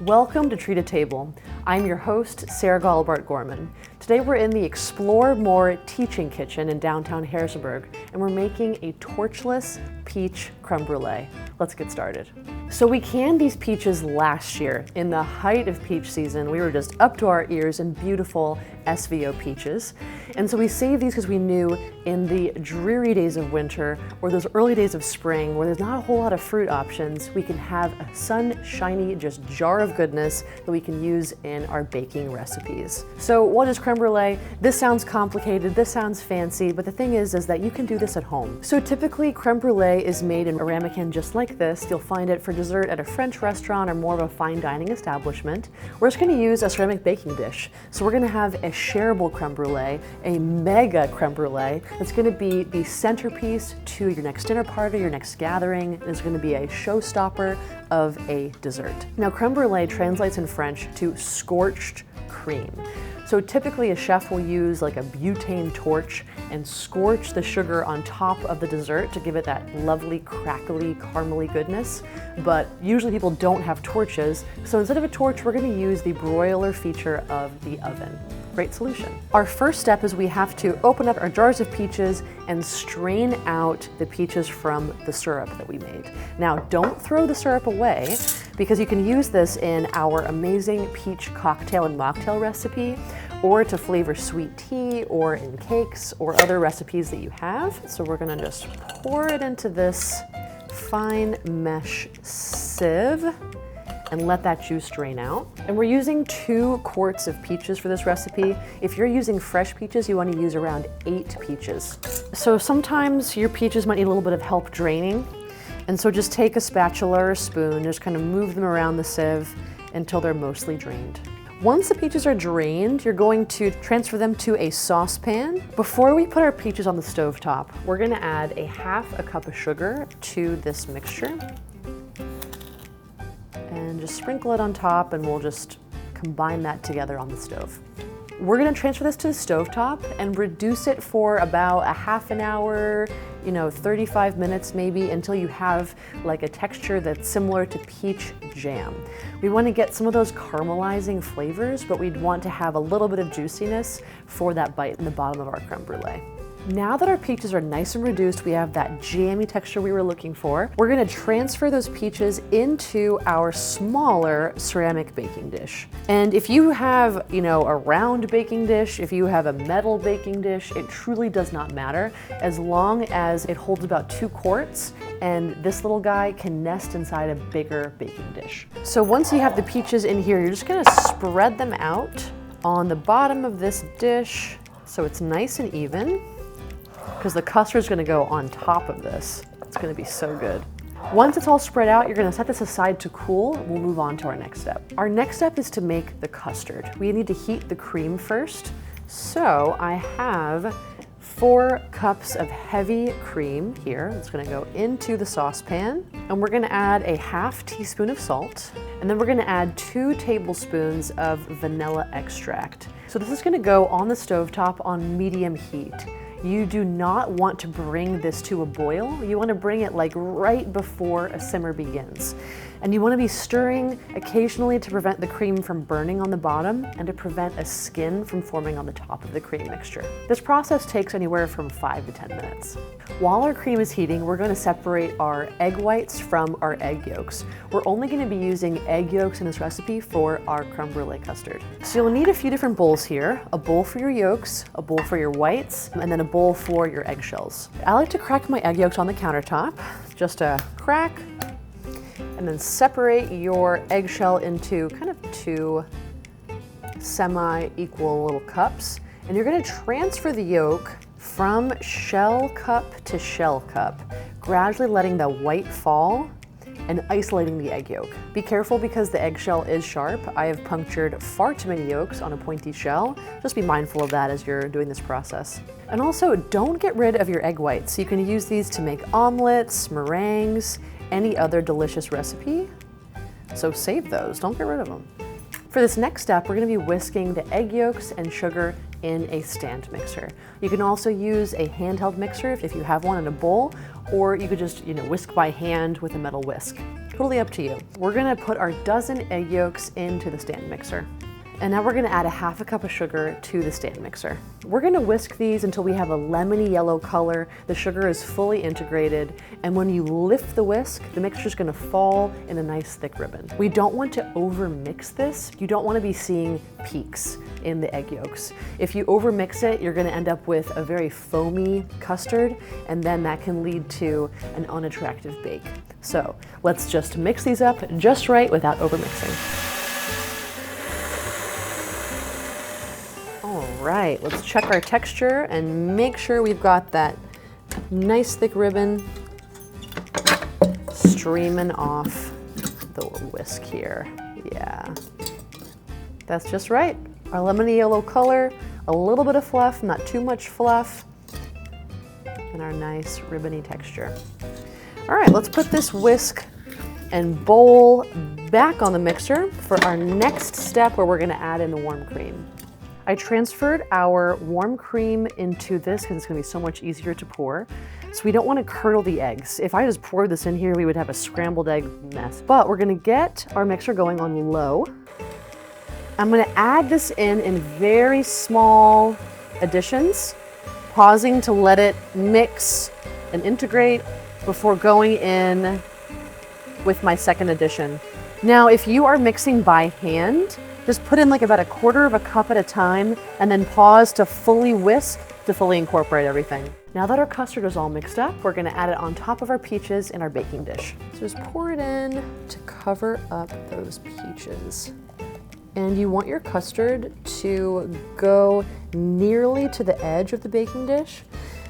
Welcome to Treat a Table. I'm your host, Sarah Galbart-Gorman. Today we're in the Explore More Teaching Kitchen in downtown Harrisonburg, and we're making a torchless peach creme brulee. Let's get started. So we canned these peaches last year. In the height of peach season, we were just up to our ears in beautiful SVO peaches. And so we saved these because we knew in the dreary days of winter or those early days of spring where there's not a whole lot of fruit options, we can have a sunshiny, just jar of goodness that we can use in our baking recipes. So what is creme brulee? This sounds complicated, this sounds fancy, but the thing is that you can do this at home. So typically creme brulee is made in a ramekin just like this. You'll find it for dessert at a French restaurant or more of a fine dining establishment. We're just gonna use a ceramic baking dish. So we're gonna have a shareable creme brulee, a mega creme brulee. It's gonna be the centerpiece to your next dinner party, your next gathering. It's gonna be a showstopper of a dessert. Now creme brulee translates in French to scorched cream. So typically a chef will use like a butane torch and scorch the sugar on top of the dessert to give it that lovely, crackly, caramely goodness. But usually people don't have torches. So instead of a torch, we're gonna use the broiler feature of the oven. Great solution. Our first step is we have to open up our jars of peaches and strain out the peaches from the syrup that we made. Now, don't throw the syrup away because you can use this in our amazing peach cocktail and mocktail recipe, or to flavor sweet tea, or in cakes, or other recipes that you have. So we're gonna just pour it into this fine mesh sieve and let that juice drain out. And we're using 2 quarts of peaches for this recipe. If you're using fresh peaches, you want to use around 8 peaches. So sometimes your peaches might need a little bit of help draining. And so just take a spatula or a spoon, just kind of move them around the sieve until they're mostly drained. Once the peaches are drained, you're going to transfer them to a saucepan. Before we put our peaches on the stovetop, we're gonna add a 1/2 cup of sugar to this mixture. And just sprinkle it on top, and we'll just combine that together on the stove. We're gonna transfer this to the stovetop and reduce it for about a half an hour, 35 minutes maybe, until you have like a texture that's similar to peach jam. We wanna get some of those caramelizing flavors, but we'd want to have a little bit of juiciness for that bite in the bottom of our creme brulee. Now that our peaches are nice and reduced, we have that jammy texture we were looking for. We're gonna transfer those peaches into our smaller ceramic baking dish. And if you have, a round baking dish, if you have a metal baking dish, it truly does not matter as long as it holds about 2 quarts and this little guy can nest inside a bigger baking dish. So once you have the peaches in here, you're just gonna spread them out on the bottom of this dish so it's nice and even, because the custard is going to go on top of this. It's going to be so good. Once it's all spread out, you're going to set this aside to cool. We'll move on to our next step. Our next step is to make the custard. We need to heat the cream first. So I have 4 cups of heavy cream here. It's going to go into the saucepan, and we're going to add a 1/2 teaspoon of salt, and then we're going to add 2 tablespoons of vanilla extract. So this is going to go on the stovetop on medium heat. You do not want to bring this to a boil. You want to bring it like right before a simmer begins. And you want to be stirring occasionally to prevent the cream from burning on the bottom and to prevent a skin from forming on the top of the cream mixture. This process takes anywhere from 5 to 10 minutes. While our cream is heating, we're going to separate our egg whites from our egg yolks. We're only going to be using egg yolks in this recipe for our creme brulee custard. So you'll need a few different bowls here. A bowl for your yolks, a bowl for your whites, and then a bowl for your eggshells. I like to crack my egg yolks on the countertop, just a crack, and then separate your eggshell into kind of 2 semi-equal little cups. And you're gonna transfer the yolk from shell cup to shell cup, gradually letting the white fall and isolating the egg yolk. Be careful because the eggshell is sharp. I have punctured far too many yolks on a pointy shell. Just be mindful of that as you're doing this process. And also, don't get rid of your egg whites. You can use these to make omelets, meringues, any other delicious recipe. So save those, don't get rid of them. For this next step, we're gonna be whisking the egg yolks and sugar in a stand mixer. You can also use a handheld mixer if you have one in a bowl, or you could just whisk by hand with a metal whisk. Totally up to you. We're gonna put our dozen egg yolks into the stand mixer. And now we're gonna add a half a cup of sugar to the stand mixer. We're gonna whisk these until we have a lemony yellow color. The sugar is fully integrated, and when you lift the whisk, the mixture's gonna fall in a nice thick ribbon. We don't want to over mix this. You don't wanna be seeing peaks in the egg yolks. If you over mix it, you're gonna end up with a very foamy custard, and then that can lead to an unattractive bake. So let's just mix these up just right without over mixing. All right, let's check our texture and make sure we've got that nice thick ribbon streaming off the whisk here. Yeah, that's just right. Our lemony yellow color, a little bit of fluff, not too much fluff, and our nice ribbony texture. All right, let's put this whisk and bowl back on the mixer for our next step where we're gonna add in the warm cream. I transferred our warm cream into this because it's gonna be so much easier to pour. So we don't wanna curdle the eggs. If I just poured this in here, we would have a scrambled egg mess. But we're gonna get our mixer going on low. I'm gonna add this in very small additions, pausing to let it mix and integrate before going in with my second addition. Now, if you are mixing by hand, just put in like about a quarter of a cup at a time and then pause to fully whisk to fully incorporate everything. Now that our custard is all mixed up, we're gonna add it on top of our peaches in our baking dish. So just pour it in to cover up those peaches. And you want your custard to go nearly to the edge of the baking dish,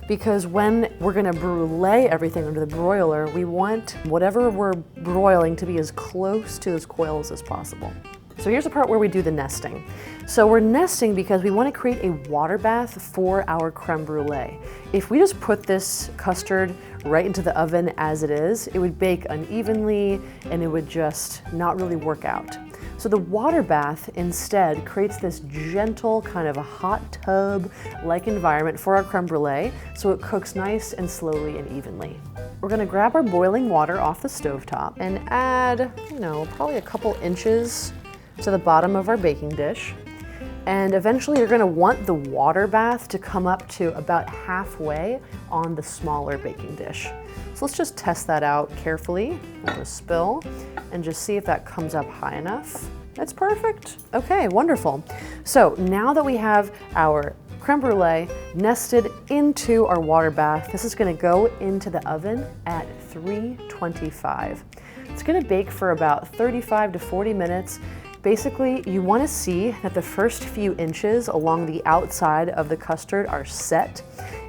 because when we're gonna brulee everything under the broiler, we want whatever we're broiling to be as close to those coils as possible. So here's the part where we do the nesting. So we're nesting because we want to create a water bath for our creme brulee. If we just put this custard right into the oven as it is, it would bake unevenly and it would just not really work out. So the water bath instead creates this gentle kind of a hot tub-like environment for our creme brulee, so it cooks nice and slowly and evenly. We're gonna grab our boiling water off the stovetop and add, probably a couple inches to the bottom of our baking dish. And eventually you're gonna want the water bath to come up to about halfway on the smaller baking dish. So let's just test that out carefully with a spill and just see if that comes up high enough. That's perfect. Okay, wonderful. So now that we have our creme brulee nested into our water bath, this is gonna go into the oven at 325. It's gonna bake for about 35 to 40 minutes. Basically, you want to see that the first few inches along the outside of the custard are set,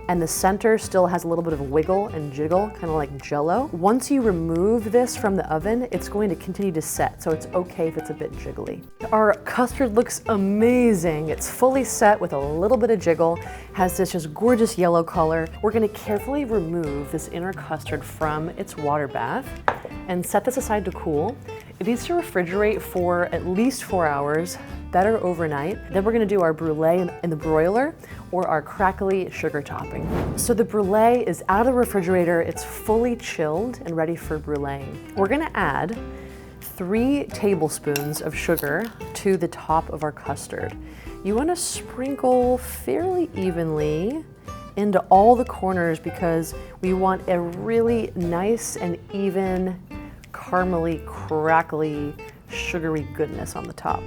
and the center still has a little bit of wiggle and jiggle, kind of like Jell-O. Once you remove this from the oven, it's going to continue to set, so it's okay if it's a bit jiggly. Our custard looks amazing. It's fully set with a little bit of jiggle, has this just gorgeous yellow color. We're going to carefully remove this inner custard from its water bath and set this aside to cool. It needs to refrigerate for at least 4 hours, better overnight. Then we're gonna do our brulee in the broiler or our crackly sugar topping. So the brulee is out of the refrigerator, it's fully chilled and ready for bruleeing. We're gonna add 3 tablespoons of sugar to the top of our custard. You wanna sprinkle fairly evenly into all the corners because we want a really nice and even caramely, crackly, sugary goodness on the top.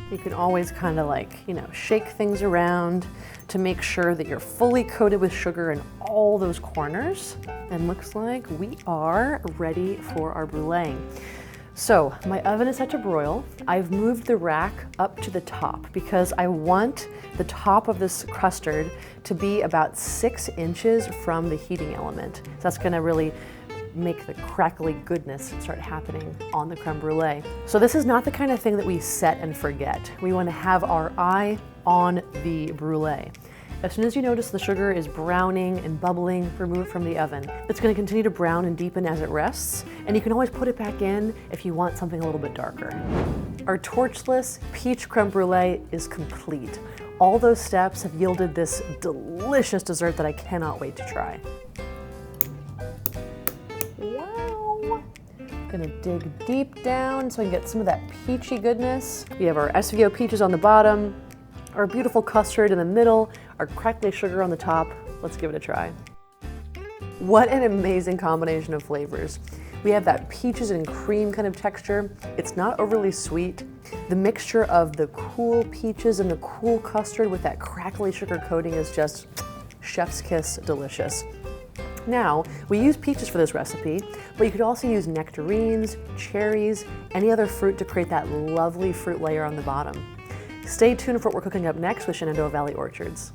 You can always kind of shake things around to make sure that you're fully coated with sugar in all those corners. And looks like we are ready for our bruleeing. So my oven is set to broil. I've moved the rack up to the top because I want the top of this custard to be about 6 inches from the heating element. So that's gonna really make the crackly goodness start happening on the creme brulee. So this is not the kind of thing that we set and forget. We want to have our eye on the brulee. As soon as you notice the sugar is browning and bubbling, remove it from the oven. It's going to continue to brown and deepen as it rests, and you can always put it back in if you want something a little bit darker. Our torchless peach creme brulee is complete. All those steps have yielded this delicious dessert that I cannot wait to try. Wow! Gonna dig deep down so I can get some of that peachy goodness. We have our SVO peaches on the bottom, our beautiful custard in the middle, our crackly sugar on the top. Let's give it a try. What an amazing combination of flavors. We have that peaches and cream kind of texture. It's not overly sweet. The mixture of the cool peaches and the cool custard with that crackly sugar coating is just chef's kiss delicious. Now, we use peaches for this recipe, but you could also use nectarines, cherries, any other fruit to create that lovely fruit layer on the bottom. Stay tuned for what we're cooking up next with Shenandoah Valley Orchards.